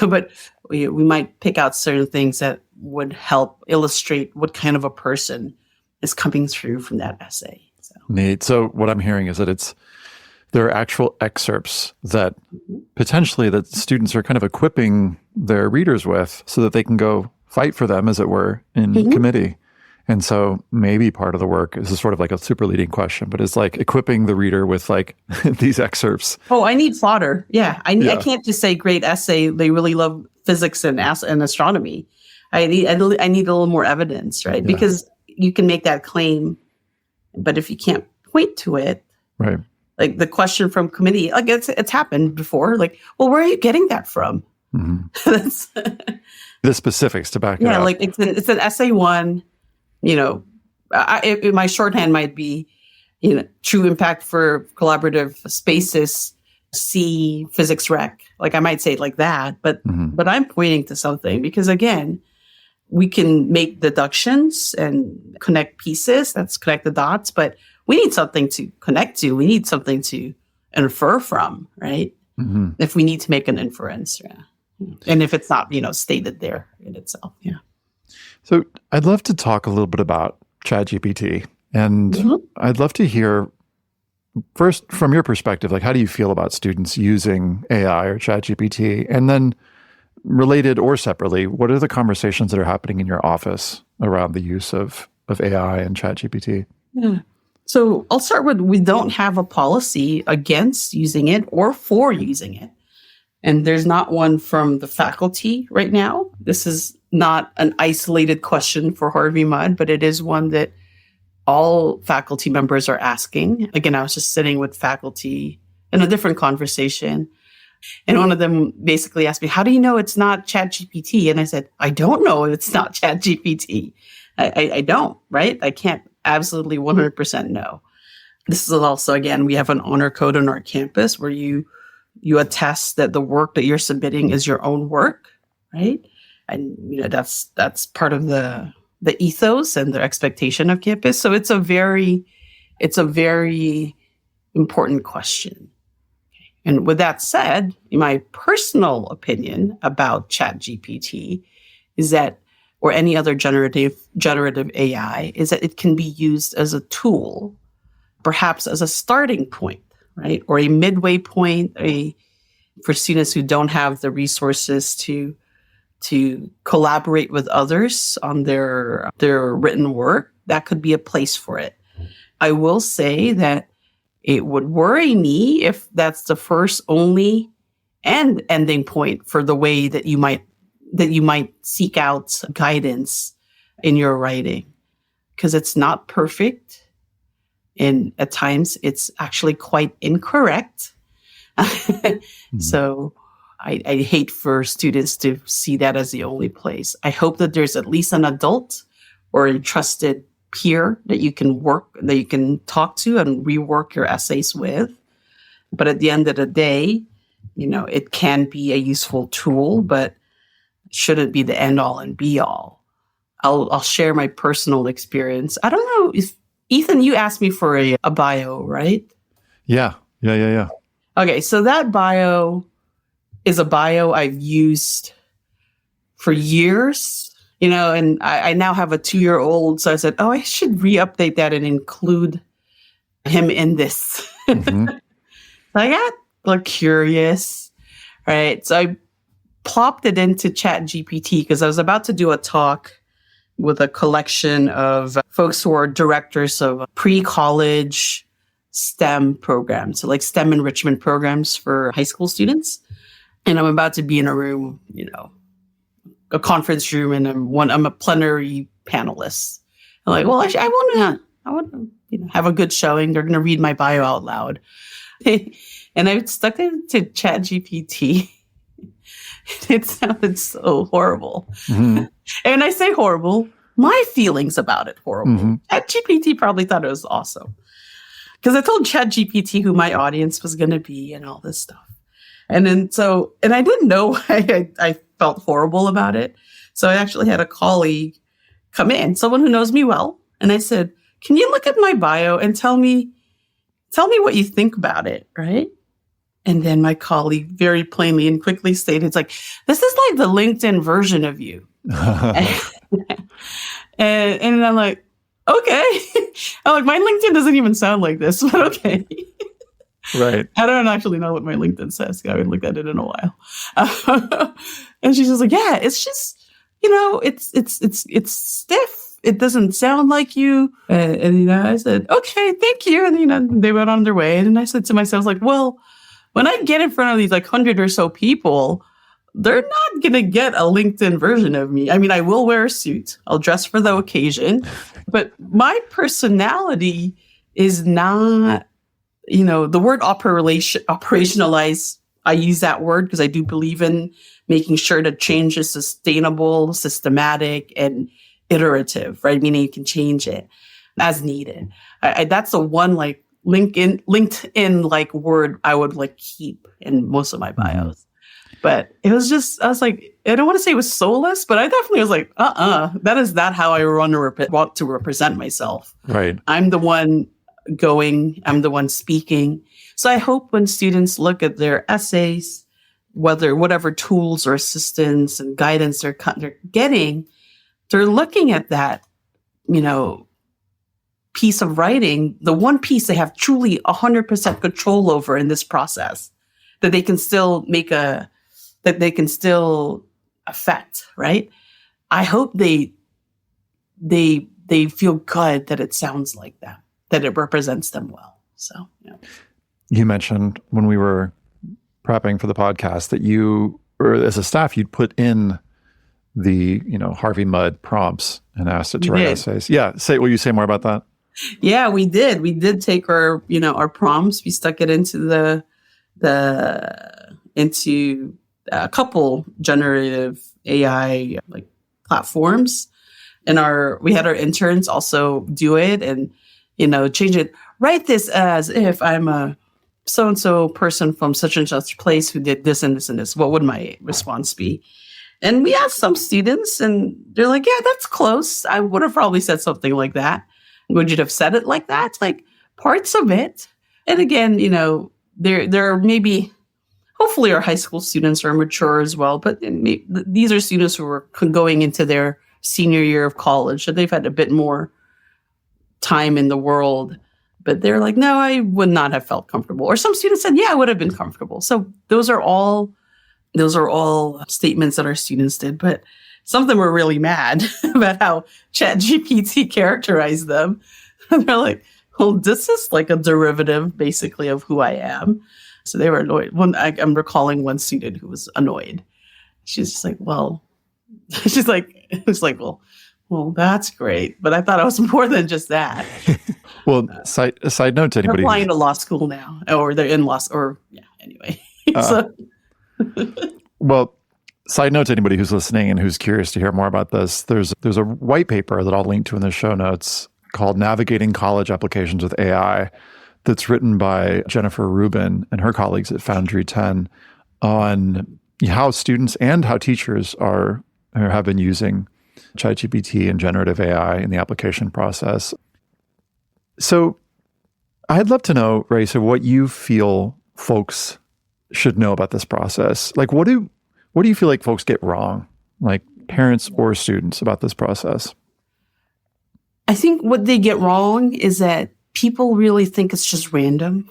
but we might pick out certain things that would help illustrate what kind of a person is coming through from that essay. So. Neat. So what I'm hearing is that there are actual excerpts that potentially that students are kind of equipping their readers with so that they can go fight for them, as it were, in committee. And so maybe part of the work is sort of like a super leading question, but it's like equipping the reader with like these excerpts. Oh, I need fodder. Yeah. I Yeah. can't just say great essay. They really love physics and astronomy. I need a little more evidence, right? Yeah. Because you can make that claim, but if you can't point to it, Right. like the question from committee, like it's happened before. Like, well, where are you getting that from? That's, The specifics to back it yeah, up. like it's an essay one. You know, my shorthand might be, true impact for collaborative spaces, C physics rec. Like I might say it like that, but I'm pointing to something because again, we can make deductions and connect pieces. That's connect the dots, but we need something to connect to. We need something to infer from, right? If we need to make an inference, yeah. And if it's not, stated there in itself, yeah. So I'd love to talk a little bit about Chat-GPT, and I'd love to hear first from your perspective, like how do you feel about students using AI or Chat-GPT? And then related or separately, what are the conversations that are happening in your office around the use of AI and Chat-GPT? Yeah. So I'll start with, we don't have a policy against using it or for using it. And there's not one from the faculty right now. This is not an isolated question for Harvey Mudd, but it is one that all faculty members are asking. Again, I was just sitting with faculty in a different conversation. And one of them basically asked me, how do you know it's not Chat-GPT? And I said, I don't know if it's not Chat-GPT. I don't, right? I can't absolutely 100% know. This is also, again, we have an honor code on our campus where you attest that the work that you're submitting is your own work, right? And that's part of the ethos and the expectation of campus. So it's a very important question. And with that said, my personal opinion about Chat-GPT is that, or any other generative AI, is that it can be used as a tool, perhaps as a starting point, right? Or a midway point, for students who don't have the resources to collaborate with others on their written work, that could be a place for it. I will say that it would worry me if that's the first, only, and ending point for the way that you might seek out guidance in your writing, because it's not perfect. And at times it's actually quite incorrect. So I hate for students to see that as the only place. I hope that there's at least an adult or a trusted peer that you can talk to and rework your essays with. But at the end of the day, it can be a useful tool, but shouldn't be the end all and be all. I'll share my personal experience. I don't know if Ethan, you asked me for a bio, right? Yeah. Okay, so that bio is a bio I've used for years, and I now have a 2-year-old. So I said, I should re-update that and include him in this. So I got curious, right? So I plopped it into Chat-GPT because I was about to do a talk with a collection of folks who are directors of pre-college STEM programs, so like STEM enrichment programs for high school students. And I'm about to be in a room, a conference room, and I'm a plenary panelist. I'm like, well, I want to have a good showing. They're going to read my bio out loud. And I stuck it to Chat-GPT. It sounded so horrible. And I say horrible, my feelings about it horrible. Chat-GPT probably thought it was awesome. Because I told Chat-GPT who my audience was going to be and all this stuff. And I didn't know I felt horrible about it. So I actually had a colleague come in, someone who knows me well. And I said, can you look at my bio and tell me what you think about it, right? And then my colleague very plainly and quickly stated, it's like, this is like the LinkedIn version of you. and I'm like, okay. I'm like, my LinkedIn doesn't even sound like this, but okay. Right. I don't actually know what my LinkedIn says. I haven't looked at it in a while. And she's just like, yeah, it's just, it's stiff it doesn't sound like you. And I said, okay, thank you. And, they went on their way. And I said to myself, like, well, when I get in front of these 100 or so people, they're not going to get a LinkedIn version of me. I mean, I will wear a suit. I'll dress for the occasion. But my personality is not, the word operationalize, I use that word because I do believe in making sure that change is sustainable, systematic, and iterative, right? Meaning you can change it as needed. That's the one LinkedIn word I would keep in most of my bios. But it was just, I was like, I don't want to say it was soulless, but I definitely was like, that is not how I want to represent myself. Right. I'm the one going, I'm the one speaking. So I hope when students look at their essays, whatever tools or assistance and guidance they're getting, they're looking at that, piece of writing, the one piece they have truly 100% control over in this process, that they can still that they can still affect, right? I hope they feel good that it sounds like that it represents them well. So, yeah. You mentioned when we were prepping for the podcast that you, or as a staff, you'd put in the, Harvey Mudd prompts and asked it to write essays. Yeah. Will you say more about that? Yeah, we did. We did take our, our prompts. We stuck it into into a couple generative AI platforms, and we had our interns also do it and change it. Write this as if I'm a so-and-so person from such and such place who did this and this and this. What would my response be? And we asked some students, and they're like, "Yeah, that's close. I would have probably said something like that." Would you have said it like that? Like parts of it. And again, there are maybe, hopefully our high school students are mature as well, but these are students who are going into their senior year of college. So they've had a bit more time in the world, but they're like, no, I would not have felt comfortable. Or some students said, yeah, I would have been comfortable. So those are all statements that our students did, but some of them were really mad about how Chat-GPT characterized them. And they're like, well, this is like a derivative, basically, of who I am. So they were annoyed. I'm recalling one student who was annoyed. She's just like, well, well, that's great. But I thought I was more than just that. Well, side note to anybody. They're applying to law school now, or they're in law, anyway. Well, side note to anybody who's listening and who's curious to hear more about this, there's a white paper that I'll link to in the show notes called Navigating College Applications with AI that's written by Jennifer Rubin and her colleagues at Foundry 10 on how students and how teachers have been using Chat-GPT and generative AI in the application process. So I'd love to know, Raissa, what you feel folks should know about this process. Like, what do you feel like folks get wrong, like parents or students, about this process? I think what they get wrong is that people really think it's just random.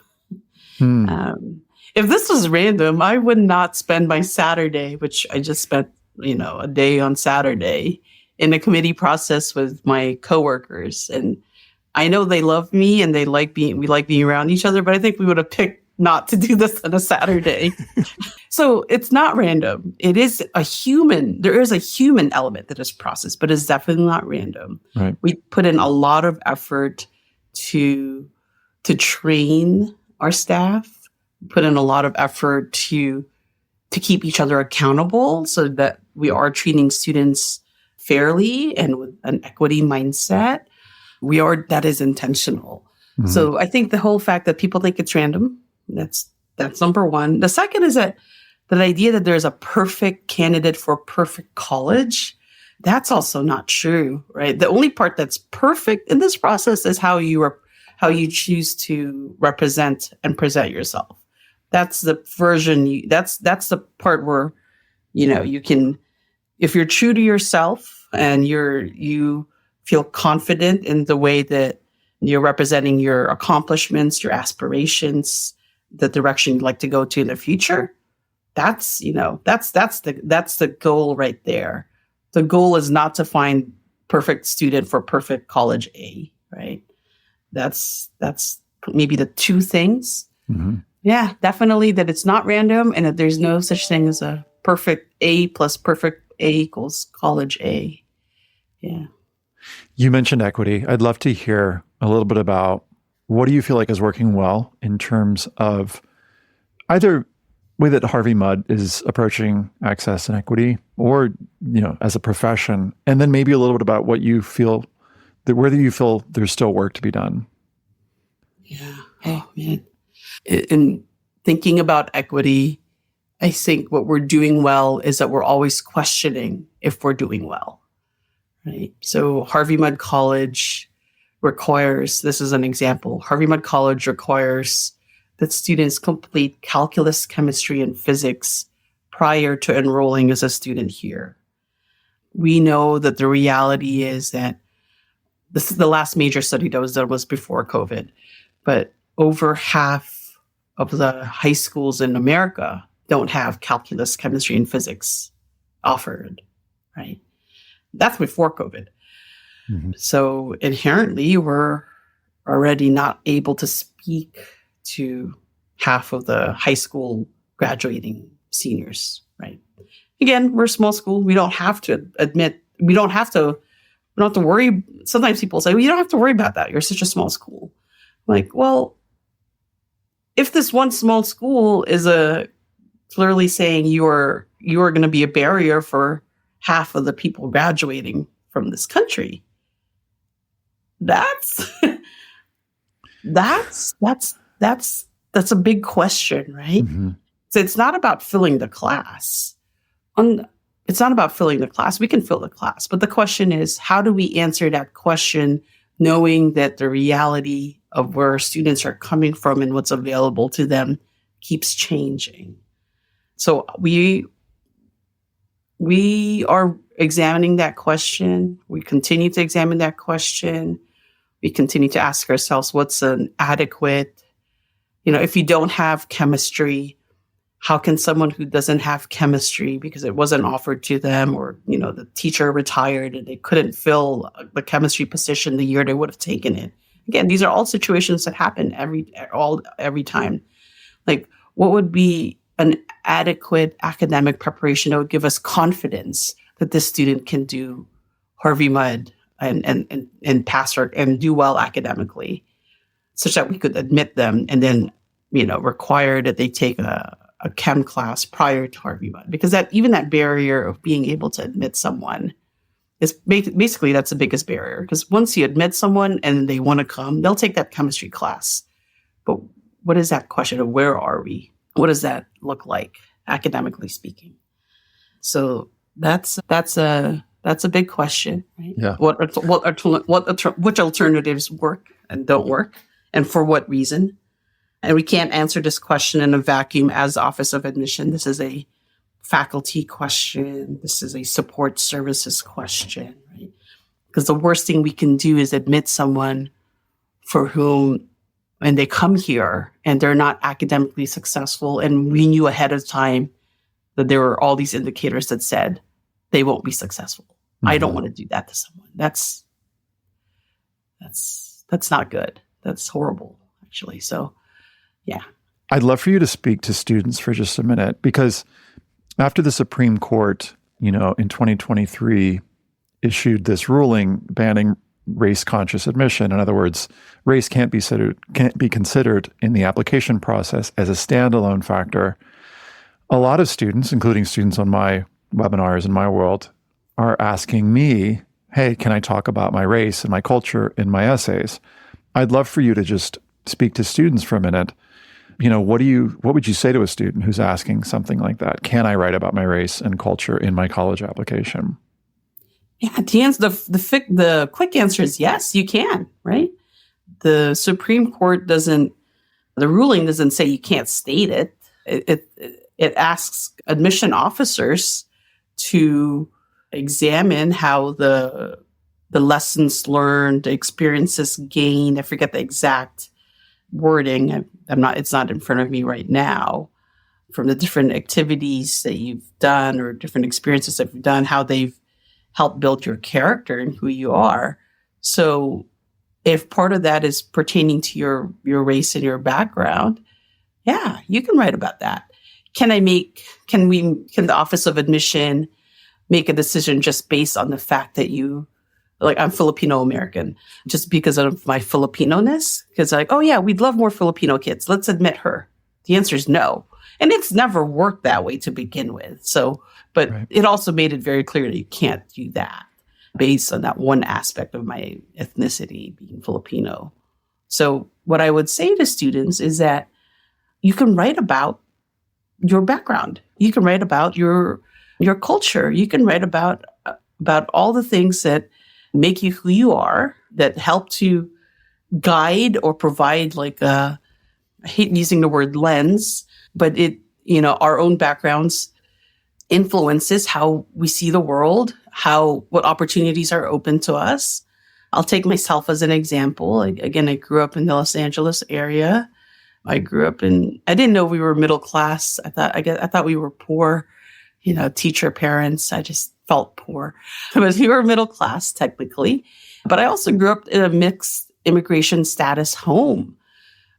If this was random, I would not spend my Saturday, which I just spent, a day on Saturday, in a committee process with my coworkers. And I know they love me and we like being around each other, but I think we would have picked not to do this on a Saturday. So it's not random. There is a human element to this process, but it's definitely not random. Right. We put in a lot of effort to train our staff, put in a lot of effort to keep each other accountable so that we are treating students fairly and with an equity mindset. That is intentional. Mm-hmm. So I think the whole fact that people think it's random, that's number one. The second is that idea that there's a perfect candidate for a perfect college, that's also not true, right? The only part that's perfect in this process is how you choose to represent and present yourself. That's the version. That's the part where, you can, if you're true to yourself and you feel confident in the way that you're representing your accomplishments, your aspirations, the direction you'd like to go to in the future. That's the goal right there. The goal is not to find perfect student for perfect college A, right? That's maybe the two things. Mm-hmm. Yeah, definitely that it's not random and that there's no such thing as a perfect A plus perfect A equals college A. Yeah. You mentioned equity. I'd love to hear a little bit about what do you feel like is working well in terms of either way that Harvey Mudd is approaching access and equity, or as a profession, and then maybe a little bit about what you feel whether you feel there's still work to be done. Yeah. Oh man. In thinking about equity, I think what we're doing well is that we're always questioning if we're doing well, right? So Harvey Mudd College requires, this is an example, Harvey Mudd College requires that students complete calculus, chemistry, and physics prior to enrolling as a student here. We know that the reality is that this is the last major study that was done was before COVID, but over half of the high schools in America don't have calculus, chemistry, and physics offered, right? That's before COVID. Mm-hmm. So inherently, we're already not able to speak to half of the high school graduating seniors, right? Again, we're a small school. We don't have to we don't have to worry. Sometimes people say, well, you don't have to worry about that. You're such a small school. Like, well, if this one small school is clearly saying you are going to be a barrier for half of the people graduating from this country, that's a big question, right? Mm-hmm. So it's not about filling the class. It's not about filling the class. We can fill the class, but the question is, how do we answer that question, knowing that the reality of where students are coming from and what's available to them keeps changing? So we are examining that question. We continue to examine that question. We continue to ask ourselves, what's an adequate, if you don't have chemistry, how can someone who doesn't have chemistry because it wasn't offered to them, or, the teacher retired and they couldn't fill the chemistry position the year they would have taken it? Again, these are all situations that happen every time. Like, what would be an adequate academic preparation that would give us confidence that this student can do Harvey Mudd and pass and do well academically, such that we could admit them and then, require that they take a chem class prior to Harvey Mudd, because that barrier of being able to admit someone is basically that's the biggest barrier. Because once you admit someone and they want to come, they'll take that chemistry class. But what is that question of where are we? What does that look like academically speaking? So that's a big question, right? Yeah. Which alternatives work and don't work, and for what reason? And we can't answer this question in a vacuum as the Office of Admission. This is a faculty question. This is a support services question, right? Because the worst thing we can do is admit someone for whom, when they come here and they're not academically successful, and we knew ahead of time that there were all these indicators that said they won't be successful. Mm-hmm. I don't want to do that to someone. That's not good. That's horrible, actually. So, yeah. I'd love for you to speak to students for just a minute, because after the Supreme Court, in 2023 issued this ruling banning race-conscious admission. In other words, race can't be considered in the application process as a standalone factor. A lot of students, including students on my webinars in my world, are asking me, hey, can I talk about my race and my culture in my essays? I'd love for you to just speak to students for a minute. What would you say to a student who's asking something like that? Can I write about my race and culture in my college application? Yeah, the quick answer is yes, you can, right? The Supreme Court the ruling doesn't say you can't state it. It asks admission officers to examine how the lessons learned, the experiences gained. I forget the exact wording. It's not in front of me right now. From the different activities that you've done or different experiences that you've done, how they've help build your character and who you are. So if part of that is pertaining to your race and your background, yeah, you can write about that. Can the Office of Admission make a decision just based on the fact that I'm Filipino American, just because of my Filipino-ness? Because oh yeah, we'd love more Filipino kids. Let's admit her. The answer is no. And it's never worked that way to begin with. So, but right. It also made it very clear that you can't do that based on that one aspect of my ethnicity, being Filipino. So what I would say to students is that you can write about your background. You can write about your culture. You can write about all the things that make you who you are, that help to guide or provide I hate using the word lens, but our own backgrounds influences how we see the world, what opportunities are open to us. I'll take myself as an example. Again, I grew up in the Los Angeles area. I didn't know we were middle class. I thought we were poor, teacher parents. I just felt poor. But we were middle class technically. But I also grew up in a mixed immigration status home.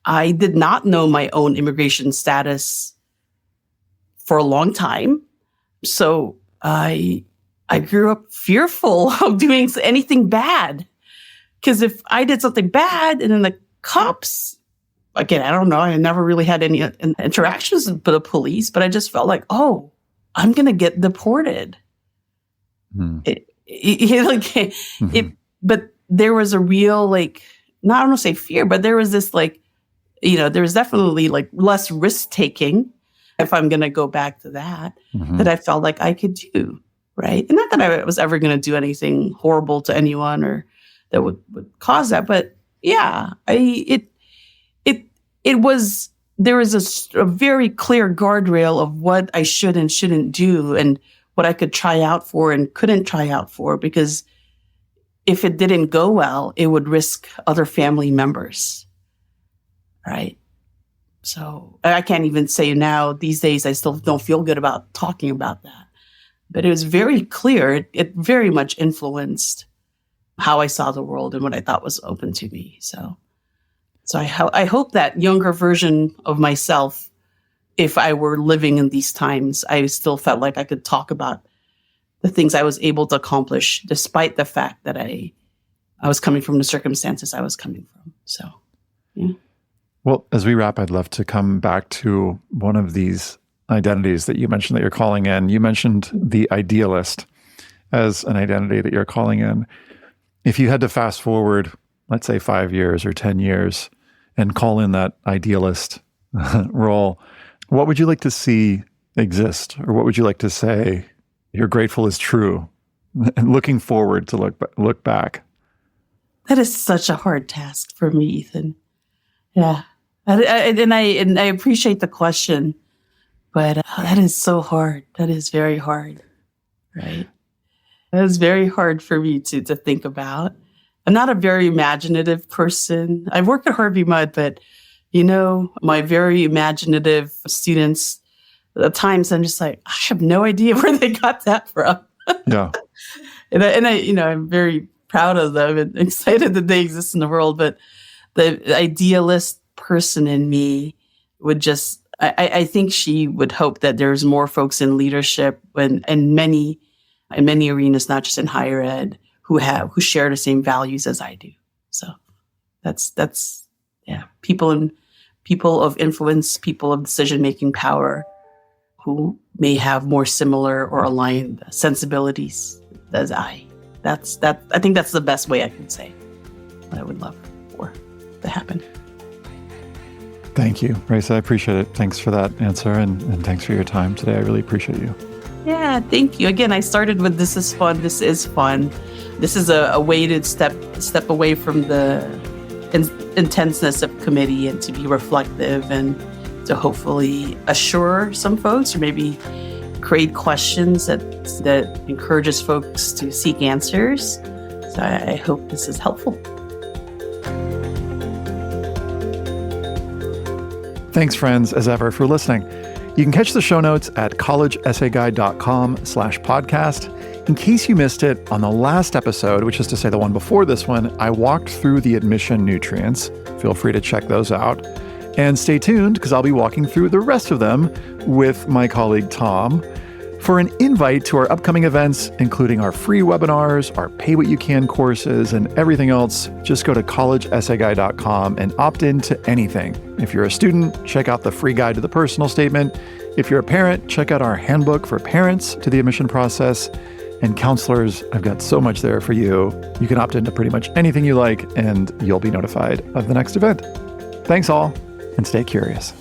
I did not know my own immigration status for a long time. So I grew up fearful of doing anything bad. Because if I did something bad and then the cops, again, I don't know, I never really had any interactions with the police, but I just felt like, oh, I'm going to get deported. But there was a real, I don't want to say fear, but there was this there was definitely less risk taking, if I'm going to go back to that, that I felt like I could do, right? And not that I was ever going to do anything horrible to anyone or that would cause that, but yeah, there was a very clear guardrail of what I should and shouldn't do and what I could try out for and couldn't try out for, because if it didn't go well, it would risk other family members, right? So I can't even say now, these days, I still don't feel good about talking about that. But it was very clear. It very much influenced how I saw the world and what I thought was open to me. So I hope that younger version of myself, if I were living in these times, I still felt like I could talk about the things I was able to accomplish, despite the fact that I was coming from the circumstances I was coming from. So, yeah. Well, as we wrap, I'd love to come back to one of these identities that you mentioned that you're calling in. You mentioned the idealist as an identity that you're calling in. If you had to fast forward, let's say 5 years or 10 years, and call in that idealist role, what would you like to see exist? Or what would you like to say you're grateful is true? And looking forward to look back. That is such a hard task for me, Ethan. Yeah. And I appreciate the question, but that is so hard. That is very hard, right? That is very hard for me to think about. I'm not a very imaginative person. I've worked at Harvey Mudd, but, my very imaginative students, at times I'm just like, I have no idea where they got that from. Yeah. and I'm very proud of them and excited that they exist in the world. But the idealist person in me would just, I think she would hope that there's more folks in leadership in many arenas, not just in higher ed, who share the same values as I do. So that's people of influence, people of decision-making power who may have more similar or aligned sensibilities as I. I think that's the best way I can say what I would love for to happen. Thank you, Raissa. I appreciate it. Thanks for that answer, and thanks for your time today. I really appreciate you. Yeah, thank you. Again, I started with this is fun. This is fun. This is a way to step away from the intenseness of committee and to be reflective and to hopefully assure some folks or maybe create questions that encourages folks to seek answers. So I hope this is helpful. Thanks, friends, as ever, for listening. You can catch the show notes at collegeessayguide.com/podcast. In case you missed it, on the last episode, which is to say the one before this one, I walked through the admission nutrients. Feel free to check those out. And stay tuned, because I'll be walking through the rest of them with my colleague Tom. For an invite to our upcoming events, including our free webinars, our Pay What You Can courses, and everything else, just go to collegeessayguide.com and opt in to anything. If you're a student, check out the free guide to the personal statement. If you're a parent, check out our handbook for parents to the admission process. And counselors, I've got so much there for you. You can opt into pretty much anything you like, and you'll be notified of the next event. Thanks all, and stay curious.